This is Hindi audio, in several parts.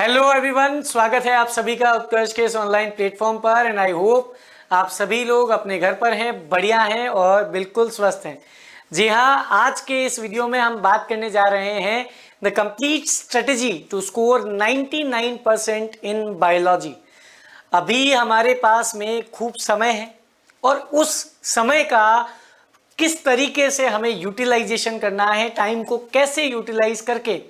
हेलो एवरीवन, स्वागत है आप सभी का उत्कर्ष के इस ऑनलाइन प्लेटफॉर्म पर। एंड आई होप आप सभी लोग अपने घर पर हैं, बढ़िया हैं और बिल्कुल स्वस्थ हैं। जी हाँ, आज के इस वीडियो में हम बात करने जा रहे हैं the complete strategy to score 99% in biology. अभी हमारे पास में खूब समय है और उस समय का किस तरीके से हमें यूटिलाइजेशन करना है, टाइम को कैसे यूटिलाइज करके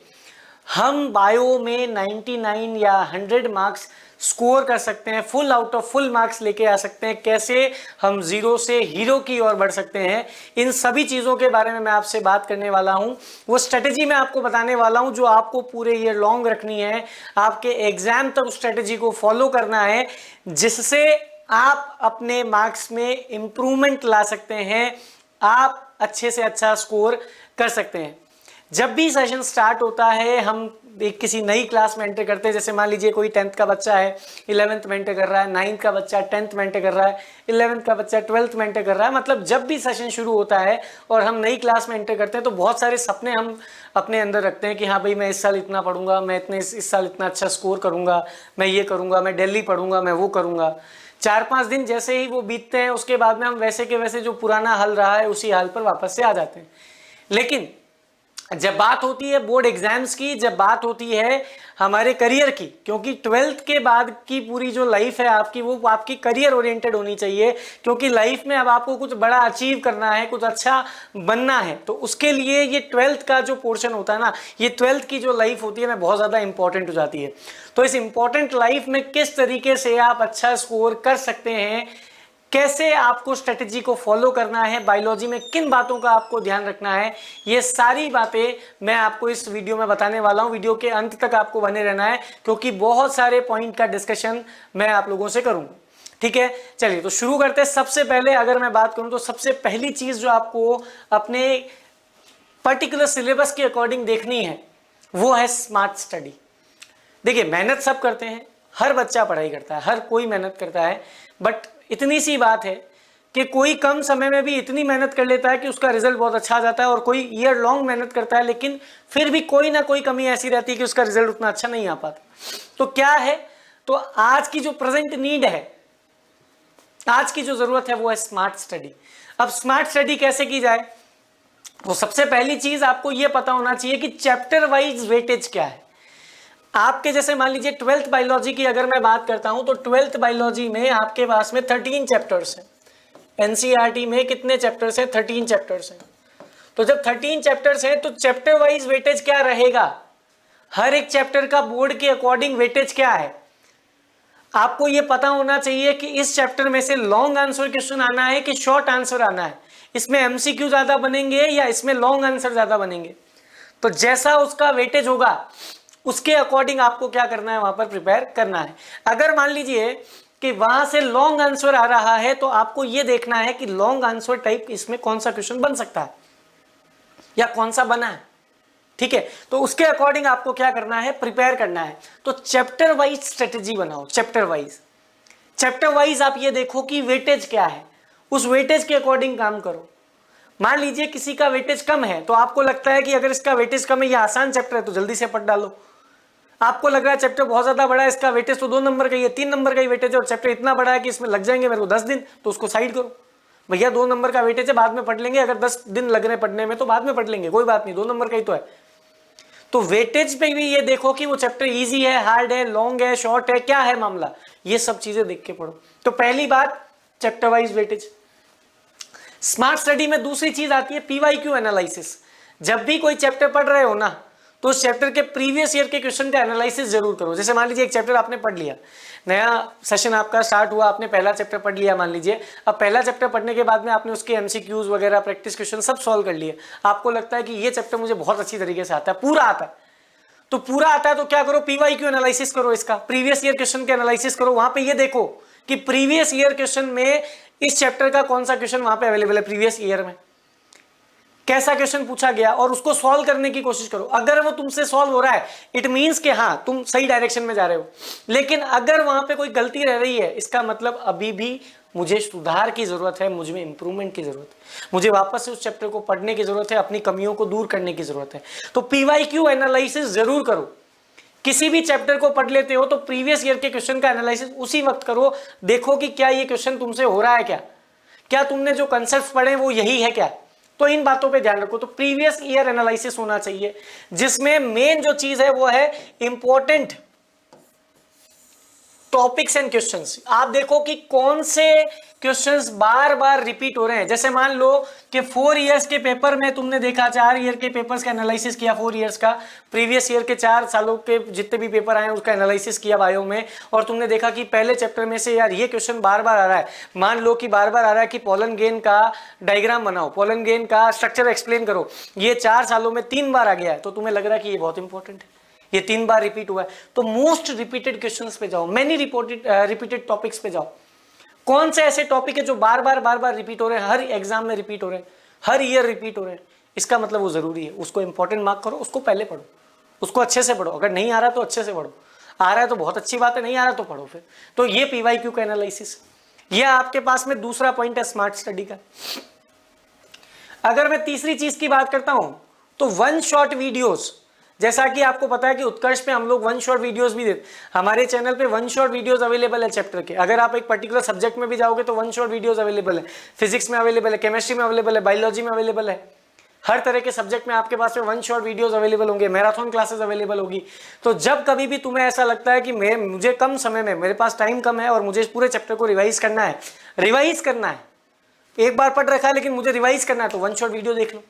हम बायो में 99 या 100 मार्क्स स्कोर कर सकते हैं, full out of full marks लेके आ सकते हैं, कैसे हम जीरो से हीरो की ओर बढ़ सकते हैं। इन सभी चीज़ों के बारे में मैं आपसे बात करने वाला हूं। वो स्ट्रेटेजी मैं आपको बताने वाला हूं जो आपको पूरे ईयर लॉन्ग रखनी है, आपके एग्जाम तक उस स्ट्रेटेजी को फॉलो करना है, जिससे आप अपने मार्क्स में इंप्रूवमेंट ला सकते हैं, आप अच्छे से अच्छा स्कोर कर सकते हैं। जब भी सेशन स्टार्ट होता है, हम एक किसी नई क्लास में एंटर करते हैं। जैसे मान लीजिए कोई 10th का बच्चा है, 11th में एंटर कर रहा है, 9th का बच्चा 10th में एंटर कर रहा है, 11th का बच्चा 12th में एंटर कर रहा है। मतलब जब भी सेशन शुरू होता है और हम नई क्लास में एंटर करते हैं तो बहुत सारे सपने हम अपने अंदर रखते हैं कि हाँ भाई, मैं इस साल इतना पढ़ूंगा, मैं इस साल इतना अच्छा स्कोर करूंगा, मैं ये करूंगा, मैं दिल्ली पढ़ूंगा, मैं वो करूंगा। 4-5 दिन जैसे ही वो बीतते हैं, उसके बाद में हम वैसे के वैसे जो पुराना हाल रहा है उसी हाल पर वापस से आ जाते हैं। लेकिन जब बात होती है बोर्ड एग्जाम्स की, जब बात होती है हमारे करियर की, क्योंकि 12th के बाद की पूरी जो लाइफ है आपकी, वो आपकी करियर ओरिएंटेड होनी चाहिए। क्योंकि लाइफ में अब आपको कुछ बड़ा अचीव करना है, कुछ अच्छा बनना है, तो उसके लिए ये 12th का जो पोर्शन होता है ना, ये 12th की जो लाइफ होती है ना, बहुत ज़्यादा इंपॉर्टेंट हो जाती है। तो इस इंपॉर्टेंट लाइफ में किस तरीके से आप अच्छा स्कोर कर सकते हैं, कैसे आपको स्ट्रेटेजी को फॉलो करना है, बायोलॉजी में किन बातों का आपको ध्यान रखना है, ये सारी बातें मैं आपको इस वीडियो में बताने वाला हूं। वीडियो के अंत तक आपको बने रहना है, क्योंकि बहुत सारे पॉइंट का डिस्कशन मैं आप लोगों से करूंगा। ठीक है, चलिए तो शुरू करते हैं। सबसे पहले अगर मैं बात करूं तो सबसे पहली चीज जो आपको अपने पर्टिकुलर सिलेबस के अकॉर्डिंग देखनी है वो है स्मार्ट स्टडी। देखिए, मेहनत सब करते हैं, हर बच्चा पढ़ाई करता है, हर कोई मेहनत करता है, बट इतनी सी बात है कि कोई कम समय में भी इतनी मेहनत कर लेता है कि उसका रिजल्ट बहुत अच्छा आ जाता है, और कोई ईयर लॉन्ग मेहनत करता है लेकिन फिर भी कोई ना कोई कमी ऐसी रहती है कि उसका रिजल्ट उतना अच्छा नहीं आ पाता। तो क्या है, तो आज की जो प्रेजेंट नीड है, आज की जो जरूरत है, वो है स्मार्ट स्टडी। अब स्मार्ट स्टडी कैसे की जाए, तो सबसे पहली चीज आपको यह पता होना चाहिए कि चैप्टर वाइज वेटेज क्या है आपके। जैसे मान लीजिए 12th बायोलॉजी की अगर मैं बात करता हूं, तो 12th बायोलॉजी में आपके पास में 13 चैप्टर्स हैं। एनसीईआरटी में कितने चैप्टर्स हैं? 13 चैप्टर्स हैं। तो जब 13 चैप्टर्स हैं तो चैप्टर वाइज वेटेज क्या रहेगा, हर एक चैप्टर का बोर्ड के अकॉर्डिंग वेटेज क्या है, आपको यह पता होना चाहिए कि इस चैप्टर में से लॉन्ग आंसर क्वेश्चन आना है कि शॉर्ट आंसर आना है, इसमें एमसीक्यू ज्यादा बनेंगे या इसमें लॉन्ग आंसर ज्यादा बनेंगे। तो जैसा उसका वेटेज होगा उसके अकॉर्डिंग आपको क्या करना है, वहां पर प्रिपेयर करना है। अगर मान लीजिए कि वहां से लॉन्ग आंसर आ रहा है, तो आपको यह देखना है कि लॉन्ग आंसर टाइप इसमें कौन सा क्वेश्चन बन सकता है या कौन सा बना है। ठीक है, तो उसके अकॉर्डिंग आपको क्या करना है, प्रिपेयर करना है। तो चैप्टर वाइज स्ट्रेटेजी बनाओ। चैप्टर वाइज आप ये देखो कि वेटेज क्या है, उस वेटेज के अकॉर्डिंग काम करो। मान लीजिए किसी का वेटेज कम है, तो आपको लगता है कि अगर इसका वेटेज कम है, ये आसान चैप्टर है, तो जल्दी से पढ़ डालो। आपको लग रहा है चैप्टर बहुत ज्यादा बड़ा है, इसका वेटेज तो 2 नंबर का ही है, 3 नंबर का ही वेटेज है, और चैप्टर इतना बड़ा है कि इसमें लग जाएंगे मेरे को 10 दिन, तो उसको साइड करो। भैया 2 नंबर का वेटेज है, बाद में पढ़ लेंगे, अगर 10 दिन लग रहे पढ़ने में तो बाद में पढ़ लेंगे, कोई बात नहीं, 2 नंबर का ही तो है। तो वेटेज पे भी ये देखो कि वो चैप्टर इजी है, हार्ड है, लॉन्ग है, शॉर्ट है, क्या है मामला, ये सब चीजें देख के पढ़ो। तो पहली बात chapter wise weightage. Smart study में दूसरी चीज आती है पीवाईक्यू एनालिसिस। जब भी कोई चैप्टर पढ़ रहे हो ना, तो उस चैप्टर के प्रीवियस ईयर के क्वेश्चन का एनालिसिस जरूर करो। जैसे मान लीजिए एक चैप्टर आपने पढ़ लिया, नया सेशन आपका स्टार्ट हुआ, आपने पहला चैप्टर पढ़ लिया मान लीजिए। अब पहला चैप्टर पढ़ने के बाद में आपने उसके एमसीक्यूज वगैरह, प्रैक्टिस क्वेश्चन सब सॉल्व कर लिए। आपको लगता है कि ये चैप्टर मुझे बहुत अच्छी तरीके से आता है, पूरा आता है। तो पूरा आता है तो क्या करो, पीवाईक्यू एनालिसिस करो, इसका प्रीवियस ईयर क्वेश्चन के एनालिसिस करो। वहां पे ये देखो कि प्रीवियस ईयर क्वेश्चन में इस चैप्टर का कौन सा क्वेश्चन वहां पे अवेलेबल है, प्रीवियस ईयर में कैसा क्वेश्चन पूछा गया, और उसको सॉल्व करने की कोशिश करो। अगर वो तुमसे सॉल्व हो रहा है, इट मींस कि हाँ तुम सही डायरेक्शन में जा रहे हो। लेकिन अगर वहां पे कोई गलती रह रही है, इसका मतलब अभी भी मुझे सुधार की जरूरत है, मुझ में इंप्रूवमेंट की जरूरत है, मुझे वापस से उस चैप्टर को पढ़ने की जरूरत है, अपनी कमियों को दूर करने की जरूरत है। तो पीवाईक्यू एनालिसिस जरूर करो किसी भी चैप्टर को पढ़ लेते हो तो प्रीवियस ईयर के क्वेश्चन का एनालिसिस उसी वक्त करो, देखो कि क्या ये क्वेश्चन तुमसे हो रहा है, क्या तुमने जो कंसेप्ट पढ़े वो यही है क्या। तो इन बातों पे ध्यान रखो। तो प्रीवियस ईयर एनालिसिस होना चाहिए, जिसमें मेन जो चीज है वो है इंपॉर्टेंट टॉपिक्स एंड क्वेश्चंस। आप देखो कि कौन से क्वेश्चंस बार बार रिपीट हो रहे हैं। जैसे मान लो कि 4 इयर्स के पेपर में तुमने देखा, 4 ईयर के पेपर्स का एनालिसिस किया, 4 इयर्स का, प्रीवियस ईयर के 4 सालों के जितने भी पेपर आए उसका एनालिसिस किया बायो में, और तुमने देखा कि पहले चैप्टर में से यार ये क्वेश्चन बार बार आ रहा है। मान लो कि बार बार आ रहा है कि पोलन गेन का डायग्राम बनाओ, पोलन गेन का स्ट्रक्चर एक्सप्लेन करो, ये 4 सालों में 3 बार आ गया है, तो तुम्हें लग रहा है कि ये बहुत इंपॉर्टेंट है, ये 3 बार रिपीट हुआ है, तो मोस्ट रिपीटेड क्वेश्चंस पे जाओ, मेनी रिपीटेड टॉपिक्स पे जाओ। कौन से ऐसे टॉपिक है जो बार बार रिपीट हो रहे हैं, हर एग्जाम में रिपीट हो रहे हैं, हर ईयर रिपीट हो रहे हैं, इसका मतलब वो जरूरी है, उसको इंपॉर्टेंट मार्क करो, उसको पहले पढ़ो, उसको अच्छे से पढ़ो। अगर नहीं आ रहा तो अच्छे से पढ़ो, आ रहा है तो बहुत अच्छी बात है, नहीं आ रहा तो पढ़ो फिर। तो ये PYQ का एनालिसिस, ये आपके पास में दूसरा पॉइंट है स्मार्ट स्टडी का। अगर मैं तीसरी चीज की बात करता हूं तो वन शॉट वीडियोस, जैसा कि आपको पता है कि उत्कर्ष पे हम लोग वन शॉट वीडियोस भी देते, हमारे चैनल पे वन शॉट वीडियोस अवेलेबल है चैप्टर के। अगर आप एक पर्टिकुलर सब्जेक्ट में भी जाओगे तो वन शॉट वीडियोस अवेलेबल है, फिजिक्स में अवेलेबल है, केमिस्ट्री में अवेलेबल है, बायोलॉजी में अवेलेबल है, हर तरह के सब्जेक्ट में आपके पास में वन शॉट वीडियोस अवेलेबल होंगे, मैराथन क्लासेस अवेलेबल होगी। तो जब कभी भी तुम्हें ऐसा लगता है कि मुझे कम समय में, मेरे पास टाइम कम है और मुझे पूरे चैप्टर को रिवाइज करना है, एक बार पढ़ रखा है लेकिन मुझे रिवाइज करना है, तो वन शॉट वीडियो देख लो।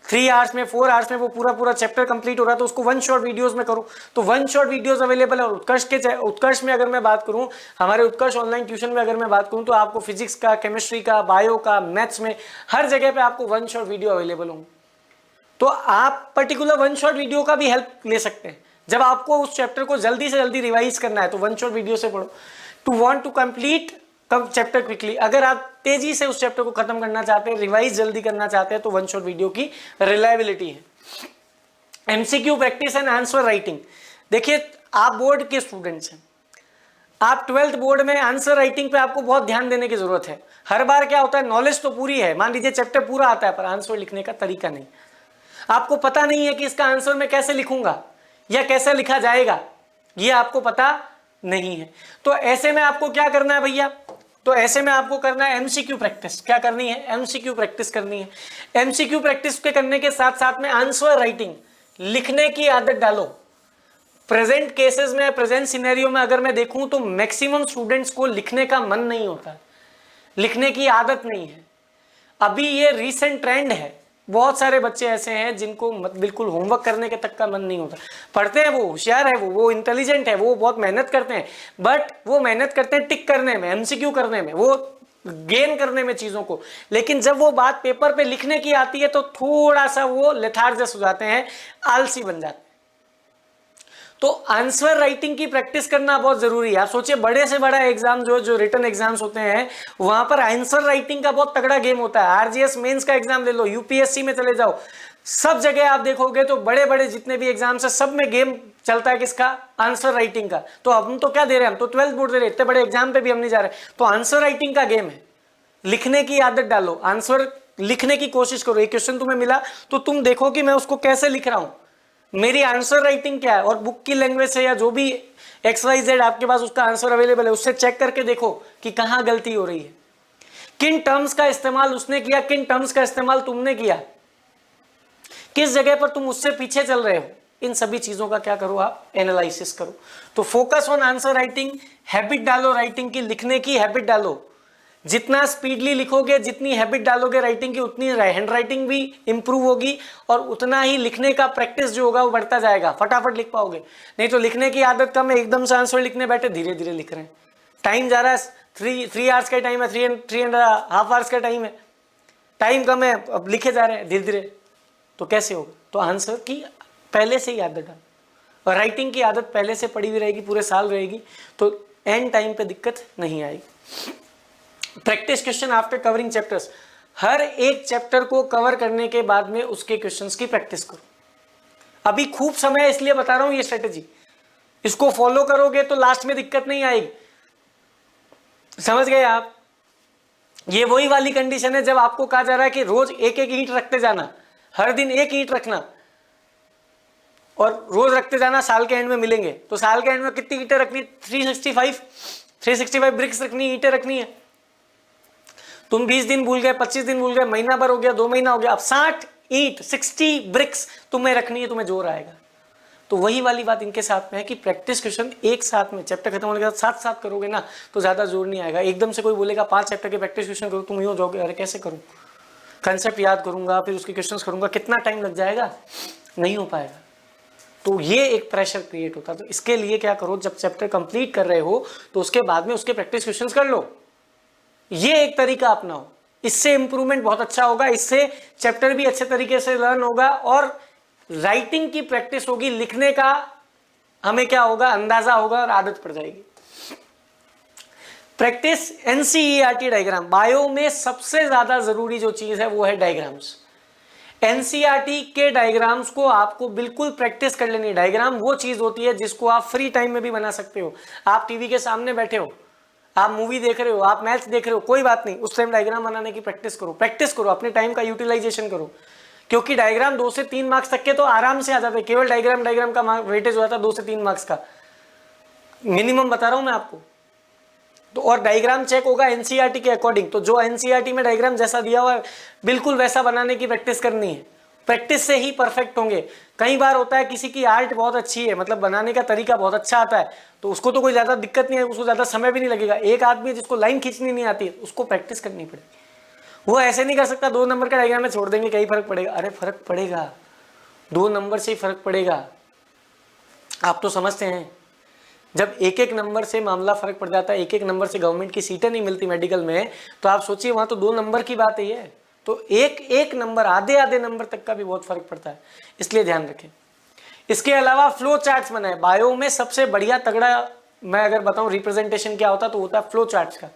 3 आवर्स में, 4 आवर्स में वो पूरा चैप्टर कंप्लीट हो रहा है, तो उसको वन शॉट वीडियोस में करो। तो वन शॉट वीडियोस अवेलेबल है। उत्कर्ष में अगर मैं बात करूं, हमारे उत्कर्ष ऑनलाइन ट्यूशन में अगर मैं बात करूं, तो आपको फिजिक्स का, केमिस्ट्री का, बायो का, मैथ्स में हर जगह पे आपको वन शॉट वीडियो अवेलेबल होंगे। तो आप पर्टिकुलर वन शॉट वीडियो का भी हेल्प ले सकते हैं। जब आपको उस चैप्टर को जल्दी से जल्दी रिवाइज करना है तो वन शॉट वीडियो से पढ़ो। To want to complete chapter quickly, अगर आप तेजी से उस चैप्टर को खत्म करना चाहते हैं, रिवाइज जल्दी करना चाहते हैं, तो वन शॉट वीडियो की रिलायबिलिटी है। MCQ practice and answer writing, देखिए आप बोर्ड के स्टूडेंट्स हैं, आप 12th बोर्ड में आंसर राइटिंग पे आपको बहुत ध्यान देने की जरूरत है। हर बार क्या होता है, नॉलेज तो पूरी है, मान लीजिए चैप्टर पूरा आता है, पर आंसर लिखने का तरीका नहीं, आपको पता नहीं है कि इसका आंसर मैं कैसे लिखूंगा या कैसे लिखा जाएगा, ये आपको पता नहीं है। तो ऐसे में आपको क्या करना है भैया, तो ऐसे में आपको करना है MCQ प्रैक्टिस। क्या करनी है, MCQ प्रैक्टिस करनी है। MCQ प्रैक्टिस के करने के साथ साथ में आंसर राइटिंग, लिखने की आदत डालो। प्रेजेंट केसेस में, प्रेजेंट सिनेरियो में अगर मैं देखूं तो मैक्सिमम स्टूडेंट्स को लिखने का मन नहीं होता, लिखने की आदत नहीं है। अभी ये रीसेंट ट्रेंड है, बहुत सारे बच्चे ऐसे हैं जिनको बिल्कुल होमवर्क करने के तक का मन नहीं होता। पढ़ते हैं, वो होशियार है, वो इंटेलिजेंट है, वो बहुत मेहनत करते हैं, बट वो मेहनत करते हैं टिक करने में, MCQ करने में, वो गेन करने में चीजों को, लेकिन जब वो बात पेपर पे लिखने की आती है तो थोड़ा सा वो लेथार्जस हो जाते हैं, आलसी बन जाते हैं। तो आंसर राइटिंग की प्रैक्टिस करना बहुत जरूरी है। आप सोचिए बड़े से बड़ा एग्जाम जो रिटन एग्जाम्स होते हैं, वहां पर आंसर राइटिंग का बहुत तगड़ा गेम होता है। RGS मेंस का एग्जाम ले लो, UPSC में चले जाओ, सब जगह आप देखोगे तो बड़े बड़े जितने भी एग्जाम्स है सब में गेम चलता है किसका, आंसर राइटिंग का। तो हम तो क्या दे रहे हैं, हम तो 12th बोर्ड दे रहे हैं, इतने बड़े एग्जाम पे भी हम नहीं जा रहे। तो आंसर राइटिंग का गेम है, लिखने की आदत डालो, आंसर लिखने की कोशिश करो। एक क्वेश्चन तुम्हें मिला तो तुम देखो कि मैं उसको कैसे लिख रहा हूं, मेरी आंसर राइटिंग क्या है, और बुक की लैंग्वेज से या जो भी XYZ आपके पास उसका आंसर अवेलेबल है, उससे चेक करके देखो कि कहां गलती हो रही है, किन टर्म्स का इस्तेमाल उसने किया, किन टर्म्स का इस्तेमाल तुमने किया, किस जगह पर तुम उससे पीछे चल रहे हो। इन सभी चीजों का क्या करो, आप एनालिसिस करो। तो focus on answer writing, habit डालो राइटिंग की, लिखने की हैबिट डालो। जितना स्पीडली लिखोगे, जितनी हैबिट डालोगे राइटिंग की, उतनी हैंड राइटिंग भी इंप्रूव होगी और उतना ही लिखने का प्रैक्टिस जो होगा वो बढ़ता जाएगा, फटाफट लिख पाओगे। नहीं तो लिखने की आदत कम है, एकदम से आंसर लिखने बैठे, धीरे धीरे लिख रहे हैं, टाइम जा रहा है, 3 आवर्स का टाइम है, 3.5 आवर्स का टाइम है, टाइम कम है, अब लिखे जा रहे हैं धीरे धीरे, तो कैसे होगा। तो आंसर की पहले से ही आदत डाल, और राइटिंग की आदत पहले से पड़ी हुई रहेगी, पूरे साल रहेगी, तो एंड टाइम पे दिक्कत नहीं आएगी। Practice question after covering chapters, हर एक चैप्टर को कवर करने के बाद में उसके क्वेश्चंस की प्रैक्टिस करो। अभी खूब समय है इसलिए बता रहा हूं ये स्ट्रेटेजी, इसको फॉलो करोगे तो लास्ट में दिक्कत नहीं आएगी। समझ गए आप, ये वही वाली कंडीशन है जब आपको कहा जा रहा है कि रोज एक एक ईंट रखते जाना, हर दिन एक ईंट रखना, और रोज रखते जाना, साल के एंड में मिलेंगे। तो साल के एंड में कितनी ईंटें रखनी? 365 ब्रिक्स रखनी, ईंटें रखनी है। तुम 20 दिन भूल गए, 25 दिन भूल गए, महीना भर हो गया, 2 महीना हो गया, अब 60 ईंट 60 ब्रिक्स तुम्हें रखनी है, तुम्हें जोर आएगा। तो वही वाली बात इनके साथ में है कि प्रैक्टिस क्वेश्चन एक साथ में चैप्टर खत्म होने के बाद साथ साथ करोगे ना तो ज्यादा जोर नहीं आएगा। एकदम से कोई बोलेगा 5 चैप्टर के प्रैक्टिस क्वेश्चन करो, तुम हो जाओगे, अरे कैसे करूं, कंसेप्ट याद करूंगा फिर उसके क्वेश्चंस करूंगा, कितना टाइम लग जाएगा, नहीं हो पाएगा। तो ये एक प्रेशर क्रिएट होता है। तो इसके लिए क्या करो, जब चैप्टर कंप्लीट कर रहे हो तो उसके बाद में उसके प्रैक्टिस क्वेश्चंस कर लो। ये एक तरीका अपनाओ, इससे इंप्रूवमेंट बहुत अच्छा होगा, इससे चैप्टर भी अच्छे तरीके से लर्न होगा और राइटिंग की प्रैक्टिस होगी, लिखने का हमें क्या होगा, अंदाजा होगा और आदत पड़ जाएगी। प्रैक्टिस एनसीईआरटी डायग्राम, बायो में सबसे ज्यादा जरूरी जो चीज है वो है डायग्राम्स। एनसीईआरटी के डायग्राम्स को आपको बिल्कुल प्रैक्टिस कर लेनी है। डायग्राम वो चीज होती है जिसको आप फ्री टाइम में भी बना सकते हो। आप टीवी के सामने बैठे हो, आप मूवी देख रहे हो, आप मैच देख रहे हो, कोई बात नहीं, उस टाइम डायग्राम बनाने की प्रैक्टिस करो, अपने टाइम का यूटिलाइजेशन करो। क्योंकि डायग्राम 2 से 3 मार्क्स तक के तो आराम से आ जाते हैं। केवल डायग्राम का वेटेज होता है 2 से 3 मार्क्स का मिनिमम, बता रहा हूं मैं आपको। तो और डायग्राम चेक होगा एनसीईआरटी के अकॉर्डिंग। तो जो एनसीईआरटी में डायग्राम जैसा दिया हुआ है बिल्कुल वैसा बनाने की प्रैक्टिस करनी है। प्रैक्टिस से ही परफेक्ट होंगे। कई बार होता है किसी की आर्ट बहुत अच्छी है, मतलब बनाने का तरीका बहुत अच्छा आता है, तो उसको तो कोई ज्यादा दिक्कत नहीं है, उसको ज्यादा समय भी नहीं लगेगा। एक आदमी जिसको लाइन खींचनी नहीं आती है उसको प्रैक्टिस करनी पड़ेगी। वो ऐसे नहीं कर सकता 2 नंबर का डायग्राम में छोड़ देंगे, कहीं फर्क पड़ेगा, अरे फर्क पड़ेगा, 2 नंबर से ही फर्क पड़ेगा। आप तो समझते हैं जब एक एक नंबर से मामला फर्क पड़ जाता है, एक एक नंबर से गवर्नमेंट की सीटें नहीं मिलती मेडिकल में, तो आप सोचिए वहां तो 2 नंबर की बात है ये। तो एक एक नंबर, आधे आधे नंबर तक का भी बहुत फर्क पड़ता है, इसलिए ध्यान रखें। इसके अलावा फ्लो चार्ट्स बनाए। बायो में सबसे बढ़िया तगड़ा मैं अगर बताऊं रिप्रेजेंटेशन क्या होता तो होता है फ्लो चार्ट्स का।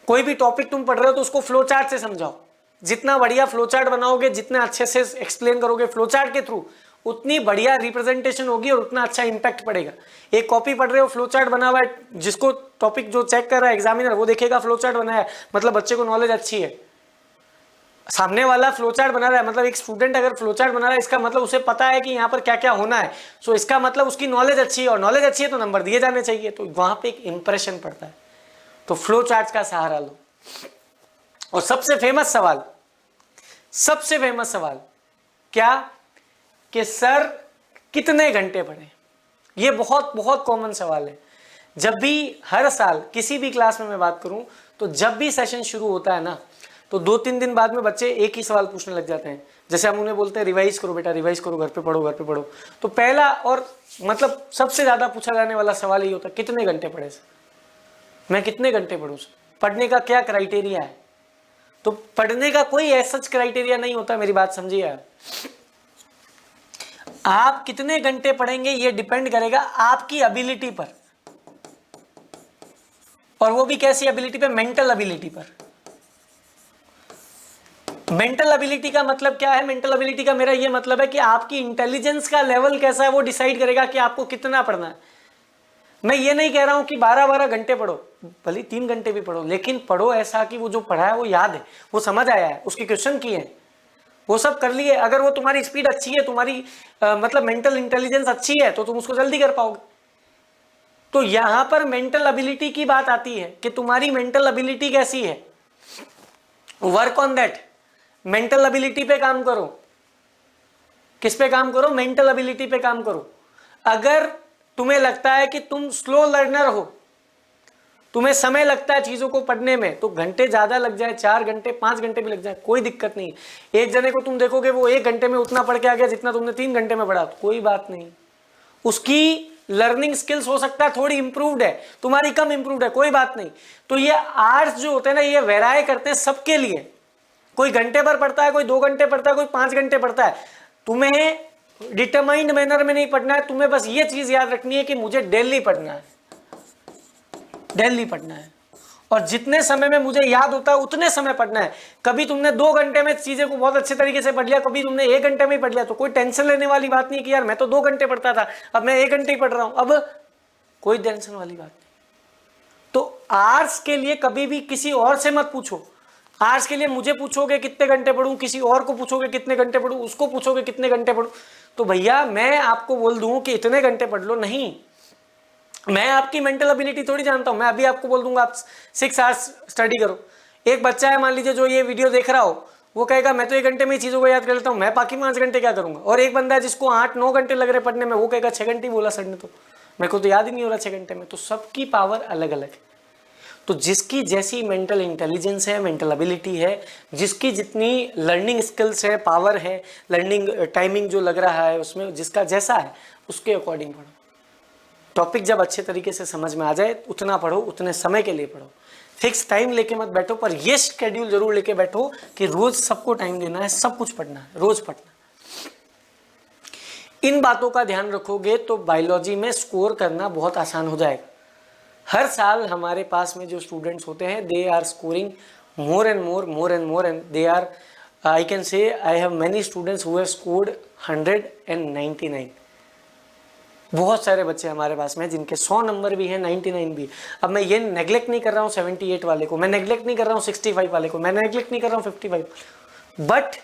कोई भी टॉपिक तुम पढ़ रहे हो तो उसको फ्लो चार्ट से समझाओ। जितना बढ़िया फ्लो चार्ट बनाओगे, जितना अच्छे से एक्सप्लेन करोगे फ्लो चार्ट के थ्रू, उतनी बढ़िया रिप्रेजेंटेशन होगी और उतना अच्छा इंपैक्ट पड़ेगा। एक कॉपी पढ़ रहे हो, फ्लो चार्ट बना हुआ है, जिसको टॉपिक जो चेक कर रहा है एग्जामिनर वो देखेगा फ्लो चार्ट बनाया है, मतलब बच्चे को नॉलेज अच्छी है। सामने वाला फ्लो चार्ट बना रहा है, मतलब एक स्टूडेंट अगर फ्लो चार्ट बना रहा है इसका मतलब उसे पता है कि यहाँ पर क्या क्या होना है, सो इसका मतलब उसकी नॉलेज अच्छी है, और नॉलेज अच्छी है तो नंबर दिए जाने चाहिए। तो वहां पे एक इंप्रेशन पड़ता है। तो फ्लो चार्ट का सहारा लो। और सबसे फेमस सवाल क्या कि सर कितने घंटे पढ़े? ये बहुत बहुत कॉमन सवाल है। जब भी हर साल किसी भी क्लास में मैं बात करूं तो जब भी सेशन शुरू होता है ना तो 2-3 दिन बाद में बच्चे एक ही सवाल पूछने लग जाते हैं। जैसे हम उन्हें बोलते हैं रिवाइज करो बेटा, रिवाइज करो, घर पे पढ़ो। तो पहला और मतलब सबसे ज्यादा पूछा जाने वाला सवाल ये होता है कितने घंटे पढ़े सर? मैं कितने घंटे पढ़ूं सर? पढ़ने का क्या क्राइटेरिया है? तो पढ़ने का कोई ऐसा क्राइटेरिया नहीं होता, मेरी बात समझिए। आप कितने घंटे पढ़ेंगे ये डिपेंड करेगा आपकी एबिलिटी पर, और वो भी कैसी एबिलिटी पे? मेंटल एबिलिटी पर। मेंटल एबिलिटी का मतलब क्या है? मेंटल एबिलिटी का मेरा ये मतलब है कि आपकी इंटेलिजेंस का लेवल कैसा है, वो डिसाइड करेगा कि आपको कितना पढ़ना है। मैं ये नहीं कह रहा हूं कि 12-12 घंटे पढ़ो, भले 3 घंटे भी पढ़ो, लेकिन पढ़ो ऐसा कि वो जो पढ़ा है वो याद है, वो समझ आया है, उसके क्वेश्चन किए हैं, वो सब कर लिए। अगर वो तुम्हारी स्पीड अच्छी है, तुम्हारी मतलब मेंटल इंटेलिजेंस अच्छी है, तो तुम उसको जल्दी कर पाओगे। तो यहां पर मेंटल एबिलिटी की बात आती है कि तुम्हारी मेंटल एबिलिटी कैसी है। Work on that. Mental ability पे काम करो। किस पे काम करो? मेंटल एबिलिटी पे काम करो। अगर तुम्हें लगता है कि तुम स्लो लर्नर हो, तुम्हें समय लगता है चीजों को पढ़ने में, तो घंटे ज्यादा लग जाए, 4 घंटे 5 घंटे भी लग जाए, कोई दिक्कत नहीं। एक जने को तुम देखोगे वो 1 घंटे में उतना पढ़ के आ गया जितना तुमने 3 घंटे में पढ़ा, तो कोई बात नहीं। उसकी लर्निंग स्किल्स हो सकता है थोड़ी इंप्रूव्ड है, तुम्हारी कम इंप्रूव्ड है, कोई बात नहीं। तो ये आर्ट्स जो होते हैं ना, ये वेराई करते हैं सबके लिए। कोई घंटे भर पढ़ता है, कोई 2 घंटे पढ़ता है, कोई 5 घंटे पढ़ता है। तुम्हें डिटरमाइंड मैनर में नहीं पढ़ना है, तुम्हें बस ये चीज याद रखनी है कि मुझे डेली पढ़ना है, डेली पढ़ना है, और जितने समय में मुझे याद होता है उतने समय पढ़ना है। कभी तुमने 2 घंटे में चीजें को बहुत अच्छे तरीके से पढ़ लिया, कभी तुमने 1 घंटे में ही पढ़ लिया, तो कोई टेंशन लेने वाली बात नहीं कि यार मैं तो 2 घंटे पढ़ता था, अब मैं 1 घंटे ही पढ़ रहा हूं, अब कोई टेंशन वाली बात नहीं। तो आर्ट्स के लिए कभी भी किसी और से मत पूछो। आर्ट्स के लिए मुझे पूछोगे कितने घंटे पढ़ूं, किसी और को पूछोगे कितने घंटे पढ़ूं, उसको पूछोगे कितने घंटे पढ़ूं, तो भैया मैं आपको बोल दूं कि इतने घंटे पढ़ लो, नहीं, मैं आपकी मेंटल एबिलिटी थोड़ी जानता हूं। मैं अभी आपको बोल दूंगा आप 6 आवर्स स्टडी करो। एक बच्चा है मान लीजिए जो ये वीडियो देख रहा हो, वो कहेगा मैं तो 1 घंटे में चीज़ों को याद कर लेता हूँ, मैं बाकी 5 घंटे क्या करूँगा। और एक बंदा है जिसको 8-9 घंटे लग रहे पढ़ने में, वो कहेगा 6 घंटे बोला सर ने, तो मेरे को तो याद ही नहीं हो रहा 6 घंटे में। तो सबकी पावर अलग अलग है। तो जिसकी जैसी मेंटल इंटेलिजेंस है, मेंटल एबिलिटी है, जिसकी जितनी लर्निंग स्किल्स है, पावर है, लर्निंग टाइमिंग जो लग रहा है उसमें जिसका जैसा है, उसके अकॉर्डिंग पढ़ो। टॉपिक जब अच्छे तरीके से समझ में आ जाए उतना पढ़ो, उतने समय के लिए पढ़ो। फिक्स टाइम लेके मत बैठो, पर ये शेड्यूल जरूर लेके बैठो कि रोज सबको टाइम देना है, सब कुछ पढ़ना है, रोज पढ़ना। इन बातों का ध्यान रखोगे तो बायोलॉजी में स्कोर करना बहुत आसान हो जाएगा। हर साल हमारे पास में जो स्टूडेंट्स होते हैं, they are scoring more and more and they are, I can say I have many students who have scored 199। बहुत सारे बच्चे हमारे पास में जिनके 100 नंबर भी हैं, 99 भी। अब मैं ये नेग्लेक्ट नहीं कर रहा हूँ 78 वाले को, मैं नेग्लेक्ट नहीं कर रहा हूँ 65 वाले को, मैं नेग्लेक्ट नहीं कर रहा हूँ 55, बट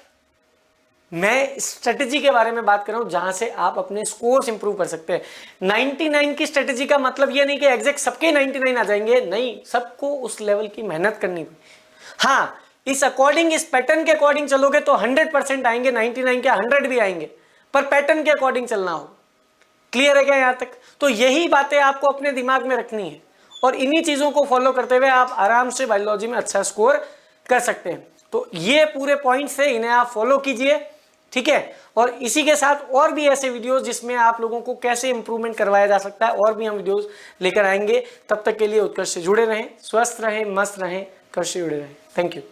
मैं स्ट्रेटेजी के बारे में बात कर रहा हूं जहां से आप अपने स्कोर्स इंप्रूव कर सकते हैं। 99 की स्ट्रेटेजी का मतलब ये नहीं कि एग्जैक्ट सबके 99 आ जाएंगे, नहीं, सबको उस लेवल की मेहनत करनी पड़ेगी। हाँ, इस अकॉर्डिंग, इस पैटर्न के अकॉर्डिंग चलोगे तो 100% आएंगे, 99 के 100 भी आएंगे, पर पैटर्न के अकॉर्डिंग चलना हो। क्लियर है क्या यहां तक? तो यही बातें आपको अपने दिमाग में रखनी है और इन्हीं चीजों को फॉलो करते हुए आप आराम से बायोलॉजी में अच्छा स्कोर कर सकते हैं। तो ये पूरे पॉइंट्स है, इन्हें आप फॉलो कीजिए, ठीक है। और इसी के साथ और भी ऐसे वीडियोस जिसमें आप लोगों को कैसे इंप्रूवमेंट करवाया जा सकता है, और भी हम वीडियोस लेकर आएंगे। तब तक के लिए उत्कर्ष से जुड़े रहें, स्वस्थ रहें, मस्त रहें, उत्कर्ष से जुड़े रहें। Thank you.